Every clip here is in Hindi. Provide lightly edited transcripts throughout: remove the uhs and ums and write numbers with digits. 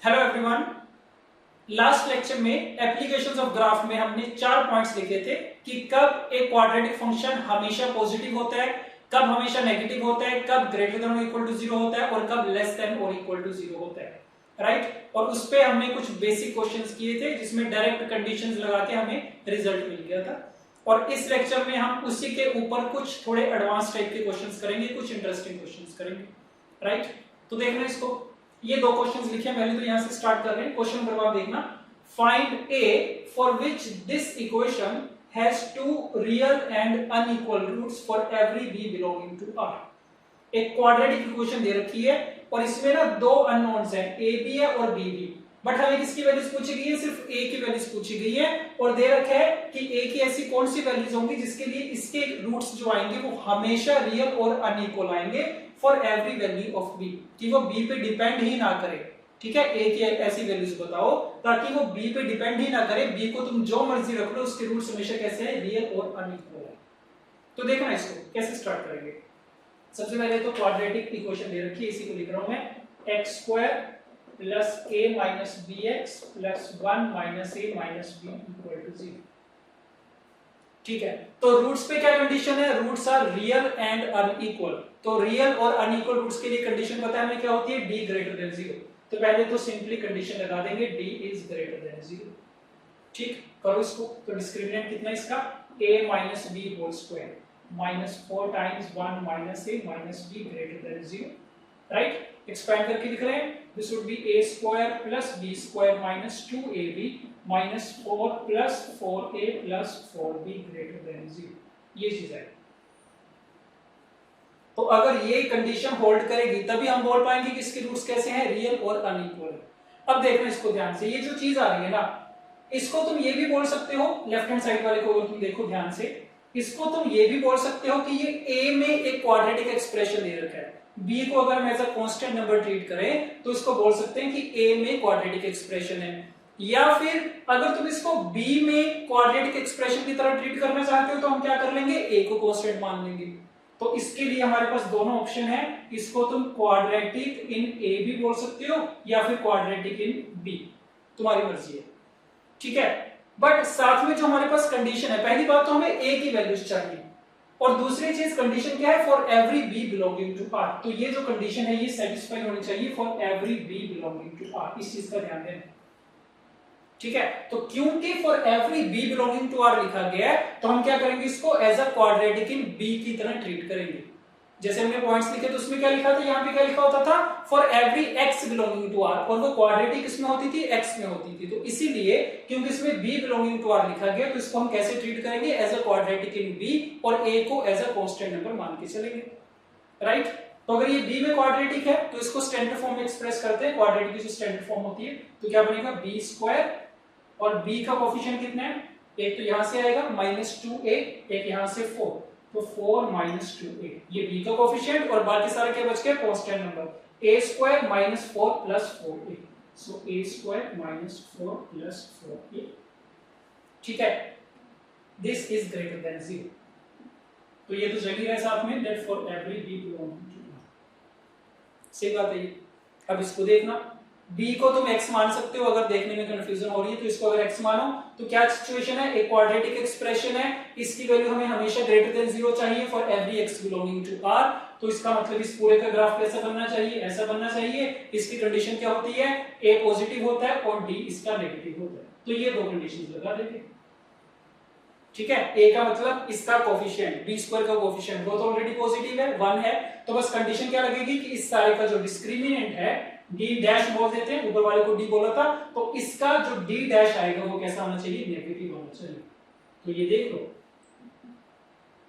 Hello everyone. लास्ट लेक्चर में एप्लीकेशंस ऑफ ग्राफ में हमने 4 पॉइंट्स लिखे थे कि कब एक क्वाड्रेटिक फंक्शन हमेशा पॉजिटिव होता है, कब हमेशा नेगेटिव होता है, कब ग्रेटर देन और इक्वल टू 0 होता है और कब लेस देन और इक्वल टू 0 होता है, राइट। और उस पे हमने कुछ बेसिक क्वेश्चंस किए थे जिसमें डायरेक्ट कंडीशंस लगा के हमें रिजल्ट मिल गया था। और इस लेक्चर में हम उसी के ऊपर कुछ थोड़े एडवांस टाइप के क्वेश्चंस करेंगे, कुछ इंटरेस्टिंग क्वेश्चंस करेंगे, राइट। तो देखना इसको, ये दो क्वेश्चंस लिखे हैं, पहले तो यहां से स्टार्ट कर रहे हैं। क्वेश्चन नंबर 1 देखना, find A for which this equation has two real and unequal roots for every B belonging to R. एक क्वाड्रेटिक इक्वेशन दे रखी है और इसमें ना दो अननोन्स हैं, ए बी है और बी बी, बट हमें किसकी वैल्यूज पूछी गई है, सिर्फ ए की वैल्यूज पूछी गई है और दे रखा है कि ए की ऐसी कौन सी वैल्यूज होंगी जिसके लिए इसके रूट्स जो आएंगे वो हमेशा रियल और अनइक्वल आएंगे for every value of B, कि वो बी पे डिपेंड ही ना करे। ठीक है, ए की ऐसी वैल्यूज बताओ ताकि वो बी पे डिपेंड ही ना करे, बी को तुम जो मर्जी रख लो उसके रूट्स हमेशा कैसे है, रियल और अनइक्वल है। तो देखना इसको कैसे स्टार्ट करेंगे। सबसे पहले तो क्वाड्रेटिक इक्वेशन दे रखी है, इसी को लिख रहा हूं मैं, x square plus A minus B x plus 1 minus A minus B equal to 0। ठीक है, तो रूट्स पे क्या कंडीशन है, roots are real and unequal. तो रियल और अनइक्वल रूट्स के लिए कंडीशन पता है हमें क्या होती है, d ग्रेटर देन 0। तो पहले तो सिंपली कंडीशन लगा देंगे d इज ग्रेटर देन 0। ठीक, करो इसको। तो डिस्क्रिमिनेंट कितना इसका, a minus b whole square minus 4 times 1 minus a minus b greater than 0, right. Expand करके लिख रहे हैं, this would be a square plus b square minus 2ab minus 4 plus 4a plus 4b greater than 0। ये चीज है। तो अगर ये कंडीशन होल्ड करेगी तभी हम बोल पाएंगे कि इसके रूट्स कैसे हैं, रियल और अनइक्वल। अब देखना इसको ध्यान से, ये जो चीज आ रही है ना, इसको तुम ये भी बोल सकते हो, लेफ्ट हैंड साइड वाले को अगर तुम देखो ध्यान से, इसको तुम ये भी बोल सकते हो कि ये a में एक क्वाड्रेटिक एक्सप्रेशन दे रखा है, b को अगर हम as a constant number treat करें तो इसको बोल सकते हैं कि a में क्वाड्रेटिक एक्सप्रेशन है। या फिर अगर तुम इसको b में क्वाड्रेटिक एक्सप्रेशन की तरह ट्रीट करना चाहते हो तो हम क्या कर लेंगे, a को कांस्टेंट मान लेंगे। तो इसके लिए हमारे पास दोनों ऑप्शन है, इसको तुम क्वाड्रेटिक इन a भी बोल सकते हो या फिर क्वाड्रेटिक इन b, तुम्हारी मर्जी है। ठीक है, बट साथ में जो हमारे पास कंडीशन है, पहली बात तो हमें a की वैल्यूज चाहिए और दूसरी चीज कंडीशन क्या है, for every b belonging to r। तो ये जो कंडीशन है ये सेटिस्फाई होनी चाहिए for every b belonging to r, इस चीज का ध्यान देना। ठीक है, तो क्योंकि for every b belonging to r लिखा गया है तो हम क्या करेंगे, इसको as a quadratic in b की तरह ट्रीट करेंगे। जैसे हमने पॉइंट्स लिखे तो उसमें क्या लिखा था, यहाँ पे क्या लिखा होता था, for every x belonging to r, और वो क्वाड्रेटिक इसमें होती थी, x में होती थी। तो इसीलिए क्योंकि इसमें b बिलोंगिंग टू r लिखा गया तो इसको हम कैसे ट्रीट करेंगे, as a quadratic in b और a को एज अ कांस्टेंट नंबर मान के चलेंगे, राइट। तो अगर ये b में क्वाड्रेटिक है तो इसको स्टैंडर्ड फॉर्म में एक्सप्रेस करते हैं, क्वाड्रेटिक की जो स्टैंडर्ड फॉर्म होती है, तो क्या बनेगा, b स्क्वायर और b का कोएफिशिएंट कितना है, एक तो यहां से आएगा -2a, एक यहां से 4, तो 4 - 2a, ये b का कोएफिशिएंट और बाकी सारे क्या बच गए, constant number, a square -4 + 4a, so a square -4 + 4a। ठीक है, दिस इज ग्रेटर देन 0। तो ये तो चल ही रहा है साथ में, that for every b belonging to r, सही बात है। अब इसको देखना, b को तुम x मान सकते हो, अगर देखने में कंफ्यूजन हो रही है तो इसको अगर x मानो तो क्या सिचुएशन है, एक क्वाड्रेटिक एक्सप्रेशन है, इसकी वैल्यू हमें हमेशा ग्रेटर देन 0 चाहिए for every x belonging to r। तो इसका मतलब इस पूरे का ग्राफ कैसा बनना चाहिए, ऐसा बनना चाहिए। इसकी कंडीशन क्या होती है, a पॉजिटिव होता है और d इसका नेगेटिव होता है। तो ये दो कंडीशंस लगा देंगे। ठीक है, a का मतलब इसका कोएफिशिएंट, b स्क्वायर का कोएफिशिएंट वो तो ऑलरेडी पॉजिटिव है, 1 है, तो बस कंडीशन क्या लगेगी कि इस सारे का जो डिस्क्रिमिनेंट है, d डैश बोल देते हैं, ऊपर वाले को d बोला था, तो इसका जो d डैश आएगा वो कैसा होना चाहिए, नेगेटिव होना चाहिए। तो ये देख लो।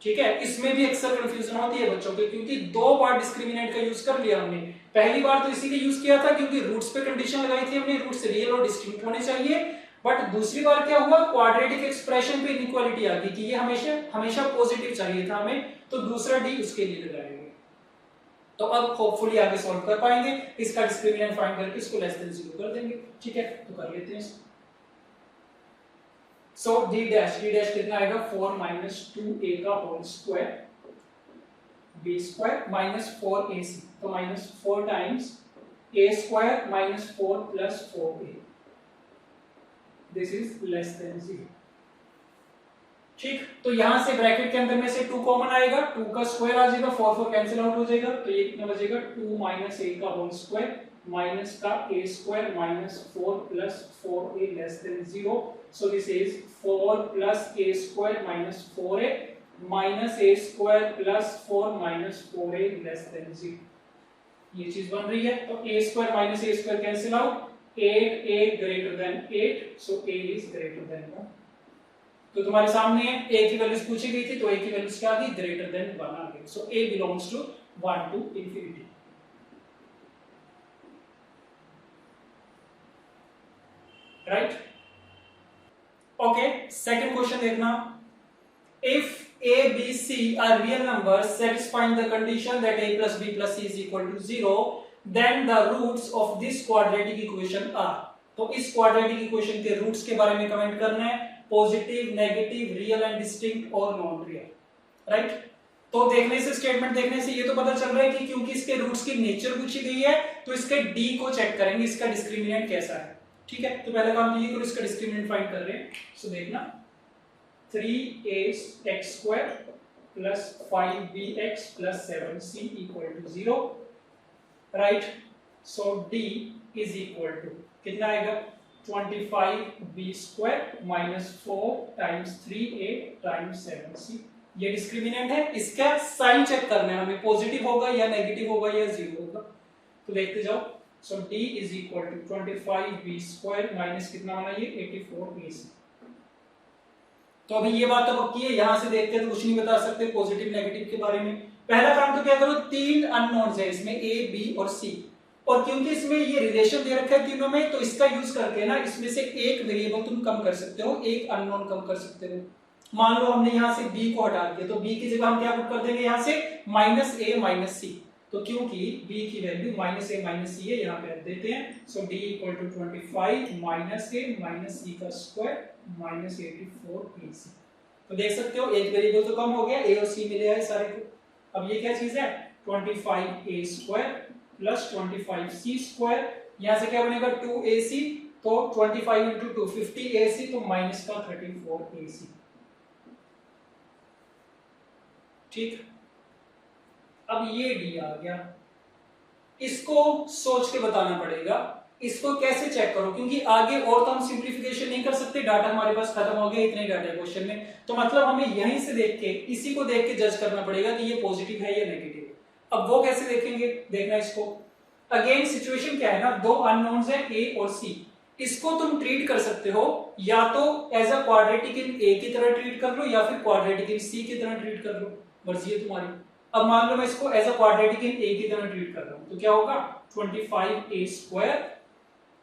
ठीक है, इसमें भी अक्सर कंफ्यूजन होती है बच्चों के, क्योंकि दो बार डिस्क्रिमिनेंट का यूज कर लिया हमने। पहली बार तो इसीलिए यूज किया था क्योंकि रूट्स पे कंडीशन लगाई थी हमने, रूट्स रियल और डिस्टिंक्ट होने चाहिए। बट दूसरी बार क्या हुआ, क्वाड्रेटिक एक्सप्रेशन पे इनइक्वालिटी आ गई कि ये हमेशा हमेशा पॉजिटिव चाहिए था हमें, तो दूसरा d उसके लिए लगाएंगे। तो अब होपफुली आगे सॉल्व कर पाएंगे, इसका डिस्क्रिमिनेंट फाइंड करके इसको लेस देन 0 कर देंगे। ठीक है, तो कर लेते हैं इसको। सो d डैश कितना आएगा, 4 - 2a का whole square b square -4ac, तो -4 times a square minus 4 plus 4a, this is less then 0। ठीक, तो यहां से ब्रैकेट के अंदर में से 2 कॉमन आएगा, 2 का स्क्वायर आ जाएगा, 4 4 कैंसिल आउट हो जाएगा, तो ये कितना बचेगा 2 माइनस a का होल स्क्वायर माइनस का a square minus 4 plus 4a less than 0। So this is 4 plus a square minus 4a minus a square plus 4 minus 4a less than 0। ये चीज बन रही है, तो a square minus a square cancel out, 8a greater than 8, so a is greater then 1। तो तुम्हारे सामने है a की वैल्यूज पूछी गई थी, तो a की वैल्यूज क्या आ गई, ग्रेटर देन 1 आ गई। So a belongs to 1 to infinity. Right, okay. Second question देखना, if a b c are real numbers satisfying the condition that a plus b plus c is equal to 0, then the roots of this quadratic equation are। तो इस क्वाड्रेटिक इक्वेशन के रूट्स के बारे में कमेंट करना है, positive, negative, real and distinct और नॉन रियल। राइट, तो देखने से, स्टेटमेंट देखने से ये तो पता चल रहा है कि क्योंकि इसके रूट्स की नेचर पूछी गई है, तो इसके डी को चेक करेंगे, इसका डिस्क्रिमिनेंट कैसा है। ठीक है, तो पहला काम तो ये करो, इसका डिस्क्रिमिनेंट फाइंड कर रहे हैं। सो देखना 3ax square plus 5bx plus 7c equal to 0। Right, so d is equal to कितना आएगा 25b square minus 4 times 3a times 7c। ये डिस्क्रिमिनेंट है, इसका साइन चेक करना है हमें, पॉजिटिव होगा या नेगेटिव होगा या 0 होगा। तो देखते जाओ, so d is equal to 25b square minus कितना होना ये 84ac। तो अभी ये बात तो पक्की है, यहां से देख के तो कुछ नहीं बता सकते पॉजिटिव नेगेटिव के बारे में। पहला काम तो क्या करो, 3 अननोन्स है इसमें a b और c, और क्योंकि इसमें ये रिलेशन दे रखा है तीनों में, तो इसका यूज करके ना इसमें से एक वेरिएबल तुम कम कर सकते हो, एक अननोन कम कर सकते हो। मान लो हमने यहाँ से b को हटा दिया, तो b की जगह हम क्या पुट कर देंगे यहाँ से माइनस a माइनस c। तो क्योंकि b की value minus a minus c है, यहाँ पे रख देते हैं। So d equal to 25 minus a minus c का स्क्वायर माइनस 84ac। तो देख सकते हो एक वेरिएबल तो कम हो गया, a और c मिले हैं सारे को। अब ये क्या चीज है, 25a square plus 25c square, यहां से क्या बनेगा 2ac, तो 25 इंटू 2 50ac, तो माइनस का 34ac। ठीक, अब ये d आ गया, इसको सोच के बताना पड़ेगा, इसको कैसे चेक करो, क्योंकि आगे और तो हम सिंप्लीफिकेशन नहीं कर सकते, डाटा हमारे पास खत्म हो गया, इतने डाटा क्वेश्चन में, तो मतलब हमें यहीं से देख के, इसी को देख के जज करना पड़ेगा कि ये पॉजिटिव है या नेगेटिव है। अब वो कैसे देखेंगे, देखना इसको। अगेन सिचुएशन क्या है ना, दो अननोन्स है a और c, इसको तुम ट्रीट कर सकते हो या तो as a quadratic in a की तरह ट्रीट कर लो, या फिर क्वाड्रेटिक इन c की तरह ट्रीट कर लो, मर्जी है तुम्हारी। अब मान लो मैं इसको as a quadratic in a की तरह ट्रीट कर रहा हूं, तो क्या होगा 25a स्क्वायर,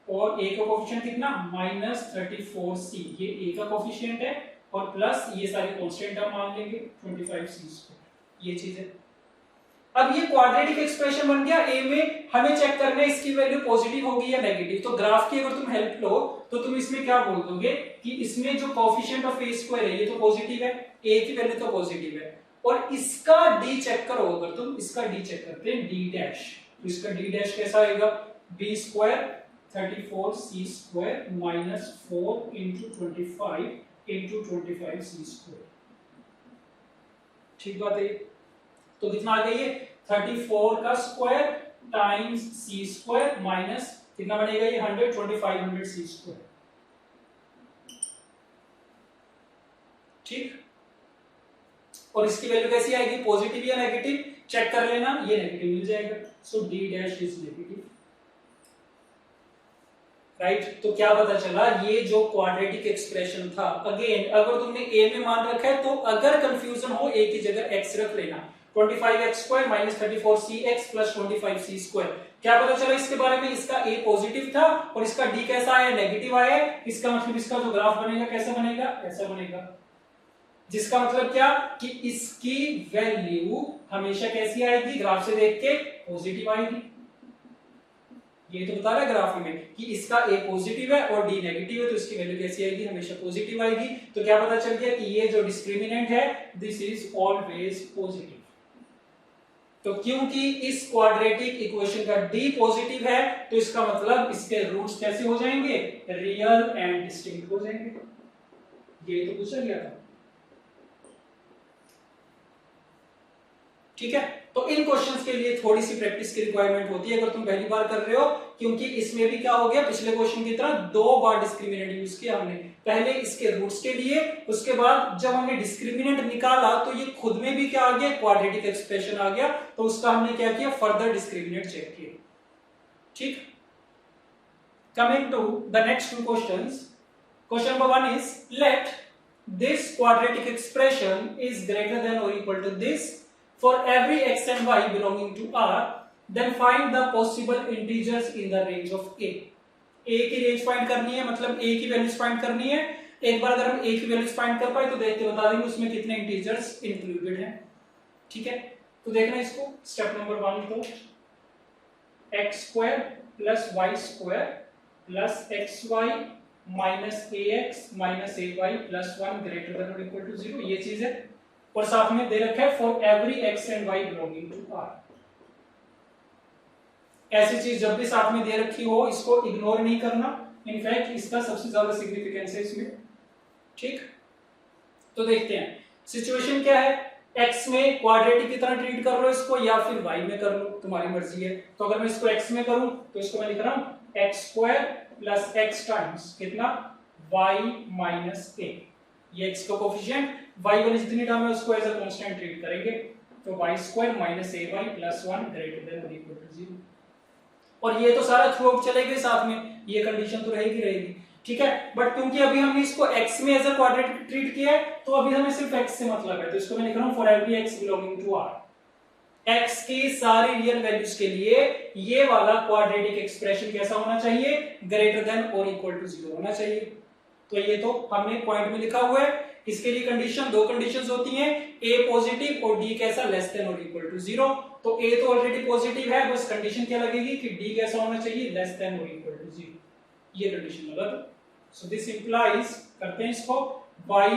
और a का कोफिशिएंट कितना माइनस 34c, ये a का कोफिशिएंट है, और प्लस ये सारे कांस्टेंट हम मान लेंगे 25c स्क्वायर, ये चीज है। अब ये क्वाड्रेटिक एक्सप्रेशन बन गया, a में हमें चेक करना है इसकी वैल्यू पॉजिटिव होगी या नेगेटिव। तो ग्राफ की अगर तुम हेल्प लो तो तुम इसमें क्या बोल दोगे कि इसमें जो कोफिशिएंट ऑफ a स्क्वायर है ये तो पॉजिटिव है, a की वैल्यू तो पॉजिटिव है, और इसका d चेक करो, अगर तुम इसका d चेक करते हैं d डैश, तो इसका d डैश कैसा आएगा b square 34c square minus 4 into 25 into 25c square. ठीक बात है, तो कितना आ गया ये 34 का square times c square minus कितना बनेगा ये 100 2500c स्क्वायर। ठीक, और इसकी वैल्यू कैसी आएगी, पॉजिटिव या नेगेटिव, चेक कर लेना, ये नेगेटिव मिल जाएगा। सो d dash is negative. Right, तो क्या पता चला, ये जो क्वाड्रेटिक एक्सप्रेशन था, अगेन अगर तुमने a में मान रखा है तो अगर कंफ्यूजन हो a की जगह x रख लेना, 25x square minus 34cx plus 25c square. क्या पता चला इसके बारे में, इसका a पॉजिटिव था और इसका d कैसा आया, नेगेटिव आया, इसका मतलब इसका जो ग्राफ बनेगा कैसा बनेगा, ऐसा बनेगा, जिसका मतलब क्या कि इसकी वैल्यू हमेशा कैसी आएगी, ग्राफ से देख के पॉजिटिव आएगी। ये तो बता रहा है ग्राफ में कि इसका a पॉजिटिव है और d नेगेटिव है, तो इसकी वैल्यू कैसी आएगी, हमेशा पॉजिटिव आएगी। तो क्या पता चल गया कि ये जो डिस्क्रिमिनेंट है दिस इज ऑलवेज पॉजिटिव। तो क्योंकि इस क्वाड्रेटिक इक्वेशन का डी पॉजिटिव है तो इसका मतलब इसके रूट्स कैसे हो जाएंगे, रियल एंड डिस्टिंक्ट हो जाएंगे। ये तो पूछा गया था, ठीक है। तो इन क्वेश्चंस के लिए थोड़ी सी प्रैक्टिस की रिक्वायरमेंट होती है अगर तुम पहली बार कर रहे हो, क्योंकि इसमें भी क्या हो गया, पिछले क्वेश्चन की तरह 2 बार डिस्क्रिमिनेंट यूज किया हमने, पहले इसके रूट्स के लिए, उसके बाद जब हमने डिस्क्रिमिनेंट निकाला तो ये खुद में भी क्या आ गया, क्वाड्रेटिक एक्सप्रेशन आ गया, तो उसका हमने क्या किया, फर्दर डिस्क्रिमिनेंट चेक किया, ठीक। Coming to the next two questions, question number 1 is let this quadratic expression is greater than और equal to this for every x and y belonging to R, then find the possible integers in the range of a. a की रेंज फाइंड करनी है, मतलब a की वैल्यूज फाइंड करनी है। एक बार अगर हम a की वैल्यूज फाइंड कर पाए तो देख के बता देंगे उसमें कितने इंटीजर्स इंक्लूडेड हैं, ठीक है। तो देखना इसको, स्टेप नंबर 1 तो x² + y² + xy - ax - ay + 1 greater than or equal to 0, ये चीज है। और साथ में दे रखा है for every x and y belonging to R. ऐसी चीज जब भी साथ में दे रखी हो इसको इग्नोर नहीं करना, इनफैक्ट इसका सबसे ज्यादा सिग्निफिकेंस है इसमें, ठीक। तो देखते हैं सिचुएशन क्या है, x में क्वाड्रेटिक की तरह ट्रीट कर लो इसको या फिर y में कर लो, तुम्हारी मर्जी है। तो अगर मैं इसको x में करूं तो इसको मैं लिख रहा हूं x² + x टाइम्स कितना, y - a, ये x का कोफिशिएंट, y वाली जितनी टर्म है उसको एज अ कांस्टेंट ट्रीट करेंगे, तो y² - ay + 1 greater than or equal to 0। और ये तो सारा थ्रू आउट चलेगा साथ में, ये कंडीशन तो रहेगी, ठीक है। बट क्योंकि अभी हमने इसको x में एज अ क्वाड्रेटिक ट्रीट किया है तो अभी हमें सिर्फ x से मतलब है, तो इसको मैं लिख रहा हूं for every x belonging to r, x की सारी रियल वैल्यूज के लिए ये वाला क्वाड्रेटिक एक्सप्रेशन कैसा होना चाहिए, ग्रेटर देन और इक्वल टू 0 होना चाहिए। तो ये तो हमने पॉइंट में लिखा हुआ है। इसके लिए कंडीशन, 2 कंडीशंस होती हैं, a पॉजिटिव और d कैसा, लेस देन और इक्वल टू 0। तो a तो ऑलरेडी पॉजिटिव है, बस कंडीशन क्या लगेगी कि d कैसा होना चाहिए, लेस देन और इक्वल टू 0, ये कंडीशन लगा दो। सो दिस इंप्लाइज, करते हैं इसको, y -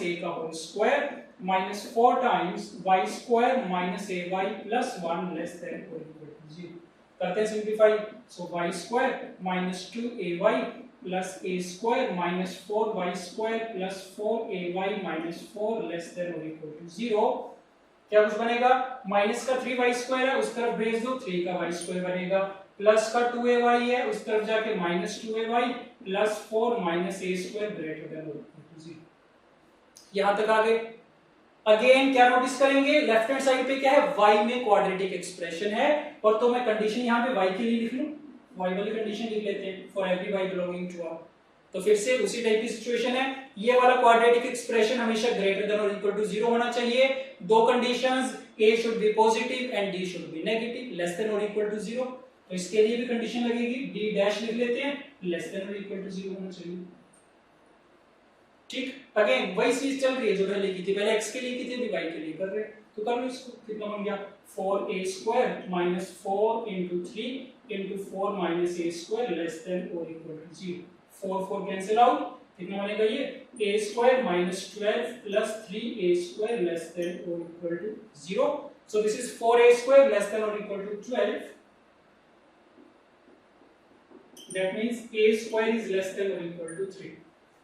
a का whole square -4 times y² - ay + 1 less than और इक्वल टू 0। करते हैं simplify, so y² - 2ay plus a square minus 4y square plus 4ay - 4 less than or equal to 0। क्या कुछ बनेगा, माइनस का 3y square है उस तरफ भेज दो, 3 का y square बनेगा, प्लस का 2ay है उस तरफ जाके -2ay plus 4 minus a square greater than or equal to 0। यहां तक आ गए। अगेन क्या नोटिस करेंगे, लेफ्ट हैंड साइड पे क्या है, y में क्वाड्रेटिक एक्सप्रेशन है, और तो मैं कंडीशन यहां पे y के लिए लिख लूं, y वाली कंडीशन लिख लेते हैं for every y belonging to r। तो फिर से उसी टाइप की सिचुएशन है, ये वाला क्वाड्रेटिक एक्सप्रेशन हमेशा ग्रेटर देन और इक्वल टू 0 होना चाहिए। 2 conditions, a should be positive and d should be negative, less than और इक्वल टू 0। तो इसके लिए भी कंडीशन लगेगी, d डैश लिख लेते हैं, लेस देन और इक्वल टू 0 होना चाहिए, ठीक। अगेन वही चीज चल रही है जो पहले की थी, पहले x के लिए की थी, अभी y के लिए कर रहे हैं। तो कर लो इसको, कितना बन गया, 4a² - 4 × 3 × 4 - a² लेस देन और इक्वल टू 0। 4 कैंसिल आउट, कितना बनेगा ये, a² - 12 + 3a² लेस देन और equal to 0। So this is 4a² less than और equal to 12, that means a² is less than और इक्वल टू 3।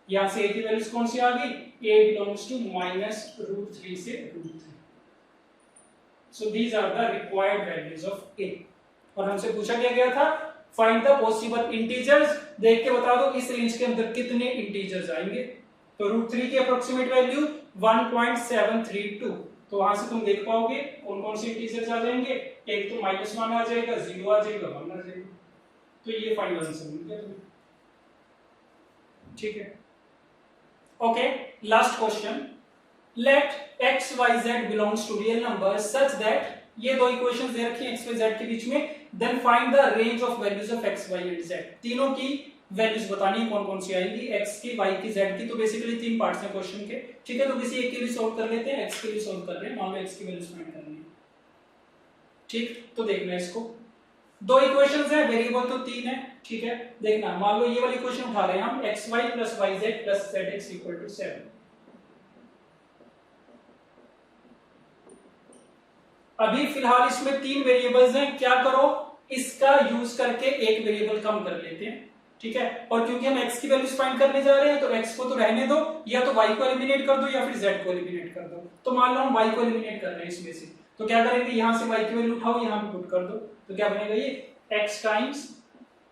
यहां से a की वैल्यूज कौन सी आ गई, a बिलोंग्स टू -√3 से √3। So these are the required values of a। और हमसे पूछा गया था फाइंड द पॉसिबल इंटीजर्स, देख के बता दो इस रेंज के अंदर कितने इंटीजर्स आएंगे। तो √3 की अप्रोक्सीमेट वैल्यू 1.732, तो वहां से तुम देख पाओगे कौन कौन से इंटीजर्स आ जाएंगे, एक तो -1 आ जाएगा, 0 आ जाएगा, 1 आ जाएगा। तो ये फाइनल आंसर मिल गया तुम्हें, ठीक है। Okay, last question, let x y z belongs to real numbers such that, ये 2 इक्वेशंस दे रखी हैं x y z के बीच में, then find the range of values of x y and z। तीनों की वैल्यूज बतानी है कौन कौन सी आएगी, x की, y की, z की। तो बेसिकली 3 पार्ट्स हैं क्वेश्चन के, ठीक है। तो किसी एक के लिए सॉल्व कर लेते हैं, x के लिए सॉल्व कर रहे हैं, मान लो x की वैल्यूज फाइंड करनी है, ठीक। तो देखना है इसको, 2 इक्वेशंस है, वेरिएबल तो 3 है, ठीक है। देखना, मान लो ये वाली इक्वेशन उठा रहे हैं हम, xy + yz + zx = 7। अभी फिलहाल इसमें 3 वेरिएबल्स हैं, क्या करो इसका यूज करके एक वेरिएबल कम कर लेते हैं, ठीक है। और क्योंकि हम x की वैल्यूज फाइंड करने जा रहे हैं तो x को तो रहने दो, या तो y को एलिमिनेट कर दो या फिर z को एलिमिनेट कर दो। तो मान लो हम y को एलिमिनेट कर रहे हैं इसमें से, तो क्या करेंगे यहां से y की वैल्यू उठाओ, यहां पे पुट कर दो, तो क्या बनेगा ये x टाइम्स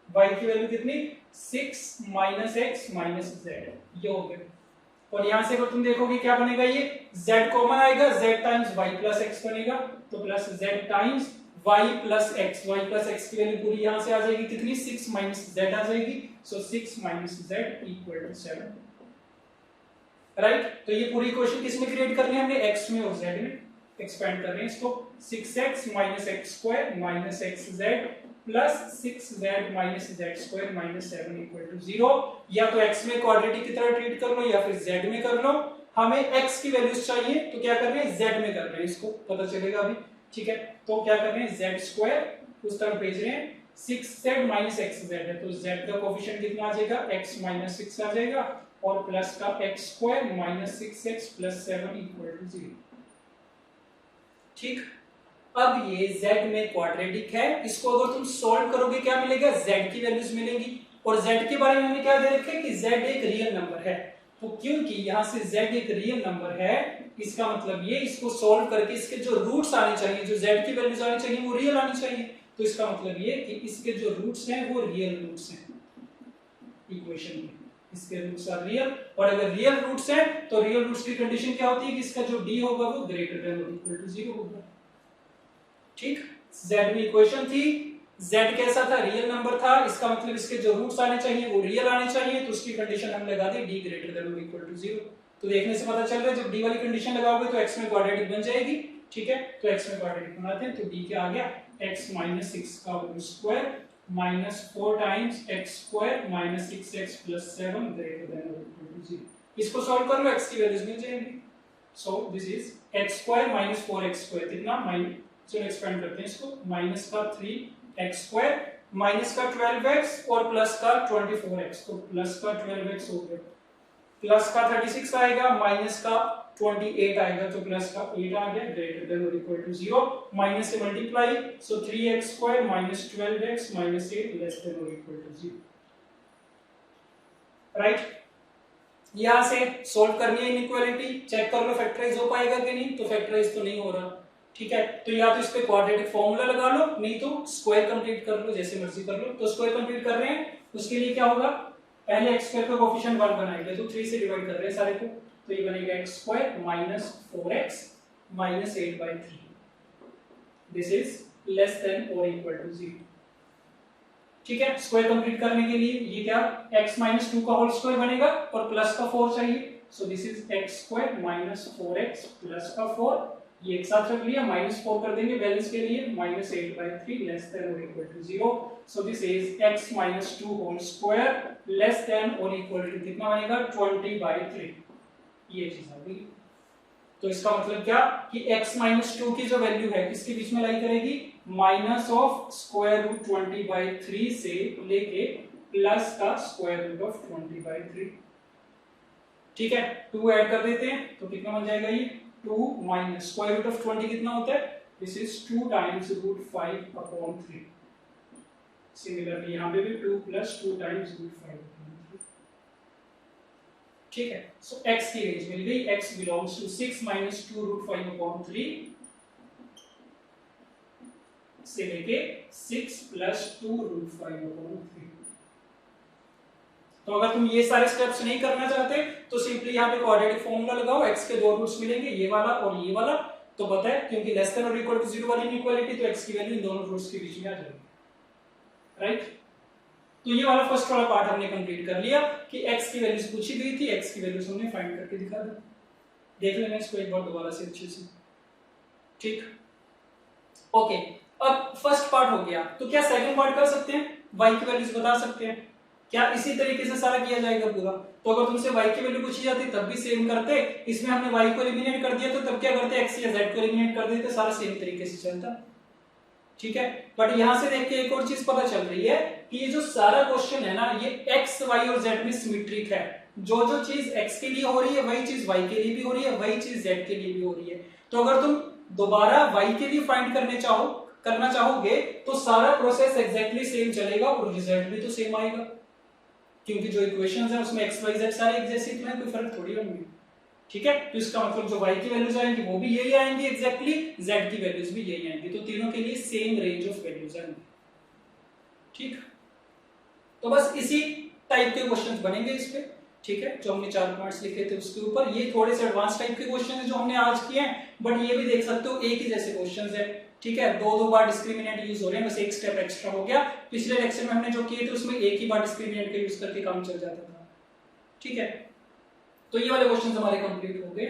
y की वैल्यू कितनी 6 माइनस x माइनस z, ये हो गया। और यहां से अगर तुम देखोगे क्या बनेगा, ये z कॉमन आएगा, z times y plus x बनेगा, तो plus z times y plus x, y plus x की वैल्यू पूरी यहां से आ जाएगी कितनी 6 माइनस z आ जाएगी, so 6 minus z equal to 7, right. तो ये पूरी इक्वेशन किस में क्रिएट करनी है हमने, x में और z में एक्सपेंड कर रहे हैं इसको, 6x minus x square minus xz plus 6z minus z square minus 7 equal to 0। या तो x में क्वाड्रेटिक की तरह ट्रीट कर लो या फिर z में कर लो। हमें x की वैल्यूज चाहिए तो क्या कर रहे हैं z में कर रहे हैं, इसको पता चलेगा अभी, ठीक है। तो क्या कर रहे हैं z स्क्वायर उस तरफ भेज रहे हैं, 6z माइनस xz है तो z का कोफिशिएंट कितना आ जाएगा x माइनस 6 आ जाएगा, और प्लस का x square minus 6x plus 7 equal to 0, ठीक। अब ये z में क्वाड्रेटिक है, इसको अगर तुम सॉल्व करोगे क्या मिलेगा, z की वैल्यूज मिलेंगी। और z के बारे में हमें क्या दे रखा है कि z एक रियल नंबर है, तो क्योंकि यहां से z एक रियल नंबर है इसका मतलब ये इसको सॉल्व करके इसके जो रूट्स आने चाहिए, जो z की वैल्यूज आनी चाहिए वो रियल आनी चाहिए, तो इसका मतलब ये कि इसके जो रूट्स हैं वो रियल रूट्स हैं इक्वेशन में, इसके रूट्स आर रियल। और अगर रियल रूट्स हैं तो रियल रूट्स की कंडीशन क्या होती है कि इसका जो d होगा वो ग्रेटर देन और इक्वल टू 0 होगा, ठीक। z में इक्वेशन थी, z कैसा था, रियल नंबर था, इसका मतलब इसके जो रूट्स आने चाहिए वो रियल आने चाहिए, तो उसकी कंडीशन हम लगा दी d ग्रेटर देन और इक्वल टू 0। तो देखने से पता चल रहा है जब d वाली कंडीशन लगाओगे तो x में क्वाड्रेटिक बन जाएगी, ठीक है। तो x में क्वाड्रेटिक बनाते हैं, तो d क्या आ गया x माइनस 6 का whole square minus 4 times x square minus 6x plus 7 greater than और इक्वल टू 0। इसको सॉल्व कर लो, x की वैल्यूज मिल जाएंगी। सो this is x square minus 4x square कितना माइनस, चलो एक्सपेंड करते हैं इसको, माइनस का 3x स्क्वायर माइनस का 12x और प्लस का 24x, तो प्लस का 12x हो गया, प्लस का 36 आएगा माइनस का 28 आएगा, तो प्लस का 8 आ गया ग्रेटर देन और इक्वल टू 0, माइनस से मल्टीप्लाई, सो 3x square minus 12x minus 8 less than और इक्वल टू 0, राइट। यहां से सॉल्व करनी है इनइक्वालिटी, चेक कर लो फैक्टराइज हो पाएगा कि नहीं, तो फैक्टराइज तो नहीं हो रहा, ठीक है। तो या तो इस पे क्वाड्रेटिक फॉर्मूला लगा लो, नहीं तो स्क्वायर कंप्लीट कर लो, जैसे मर्जी कर लो। तो स्क्वायर कंप्लीट कर रहे हैं उसके लिए क्या होगा, पहले x स्क्वायर का कोफिशिएंट 1 बनाएंगे, तो 3 से डिवाइड कर रहे हैं सारे को, तो ये बनेगा x square minus 4x minus 8/3, this is less than और इक्वल टू 0, ठीक है। स्क्वायर कंप्लीट करने के लिए ये क्या x माइनस 2 का होल स्क्वायर बनेगा और प्लस का 4 चाहिए, सो this is x square minus 4x plus का 4, ये एक साथ रख लिया, माइनस 4 कर देंगे बैलेंस के लिए, माइनस 8/3 लेस देन और equal to 0, so this is x minus 2 whole square less than और इक्वल टू कितना बनेगा 20/3, ये चीज आ गई। तो इसका मतलब क्या कि x माइनस 2 की जो वैल्यू है किसके बीच में लाई करेगी, माइनस ऑफ स्क्वायर रूट 20/3 से लेके प्लस का स्क्वायर रूट ऑफ 20/3, ठीक है। 2 ऐड कर देते हैं तो कितना बन जाएगा, ये 2 माइनस स्क्वायर रूट ऑफ 20 कितना होता है, this is 2 times root 5/3, similarly यहां पे भी 2 प्लस 2 टाइम्स रूट 5/3, ठीक है। सो x की रेंज मिल गई, x belongs to 6 minus 2 root 5/3 से लेके 6 प्लस 2 रूट 5/3। तो अगर तुम ये सारे स्टेप्स नहीं करना चाहते तो सिंपली यहाँ पे क्वाड्रेटिक फॉर्मूला लगाओ, x के दो रूट्स मिलेंगे, ये वाला और ये वाला, तो पता है क्योंकि लेस देन और इक्वल टू 0 वाली इनइक्वालिटी, तो x की वैल्यू इन दोनों रूट्स के बीच में आ जाएगी, राइट। तो ये वाला फर्स्ट वाला पार्ट हमने कंप्लीट कर लिया कि x की वैल्यूज पूछी गई थी, x की वैल्यूज हमने फाइंड करके दिखा दी। देख लेना इसको एक बार दोबारा से अच्छे से, ठीक, ओके। अब फर्स्ट पार्ट हो गया, तो क्या सेकंड पार्ट कर सकते हैं, y की वैल्यूज बता सकते हैं क्या, इसी तरीके से सारा किया जाएगा पूरा। तो अगर तुमसे y की वैल्यू पूछी जाती तब भी सेम करते, इसमें हमने y को एलिमिनेट कर दिया तो तब क्या करते, x या z को एलिमिनेट कर देते, सारा सेम तरीके से चलता, ठीक है। बट यहां से देख के एक और चीज पता चल रही है कि ये जो सारा क्वेश्चन है ना, ये x, y और z में सिमेट्रिक है, जो जो चीज x के लिए हो रही है वही चीज y के लिए भी हो रही है, वही चीज z के लिए भी हो रही है। तो अगर तुम दोबारा y के लिए फाइंड करना चाहोगे तो सारा प्रोसेस एग्जैक्टली सेम चलेगा और रिजल्ट भी तो सेम आएगा, क्योंकि जो इक्वेशंस है उसमें x y z सारे एक जैसे हैं, कोई फर्क थोड़ी होंगे। ठीक है, तो इसका मतलब जो y की वैल्यूज आएंगी वो भी यही आएंगी एग्जैक्टली, z की वैल्यूज भी यही आएंगी, तो तीनों के लिए सेम रेंज ऑफ वैल्यूज आएंगी। ठीक, तो बस इसी टाइप के क्वेश्चंस बनेंगे इस पे। ठीक है, जो हमने 4 पॉइंट्स लिखे थे उसके ऊपर, ये थोड़े से एडवांस टाइप के क्वेश्चन हैं जो हमने आज किए हैं, बट ये भी देख सकते हो एक ही जैसे क्वेश्चंस है। ठीक है, दो बार डिस्क्रिमिनेंट यूज हो रहे हैं, बस एक स्टेप एक्स्ट्रा हो गया। पिछले लेक्चर में हमने जो किए थे उसमें एक ही बार डिस्क्रिमिनेंट का यूज करके काम चल जाता था। ठीक है, तो ये वाले क्वेश्चंस हमारे कंप्लीट हो गए,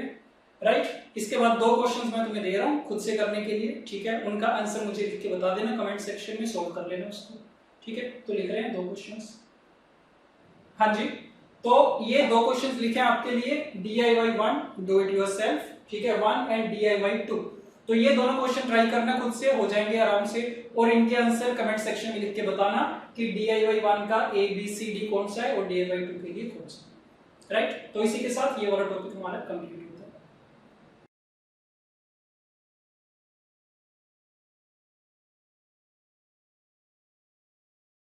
राइट। इसके बाद 2 क्वेश्चंस मैं तुम्हें दे रहा हूँ खुद से करने के लिए। ठीक है, उनका आंसर मुझे लिख के बता देना कमेंट सेक्शन में, सोल्व कर लेना उसको। ठीक है, तो लिख रहे हैं 2 क्वेश्चंस। हाँ जी, तो ये 2 क्वेश्चंस लिखे हैं आपके लिए, DIY 1 डू इट योरसेल्फ, ठीक है, 1 एंड DIY 2। तो ये दोनों क्वेश्चन ट्राई करना खुद से, हो जाएंगे आराम से, और इनके आंसर कमेंट सेक्शन में लिख के बताना कि DIY 1 का ABCD कौन सा है और DIY 2 के लिए कौन सा, राइट। तो इसी के साथ ये वाला टॉपिक हमारा कंप्लीट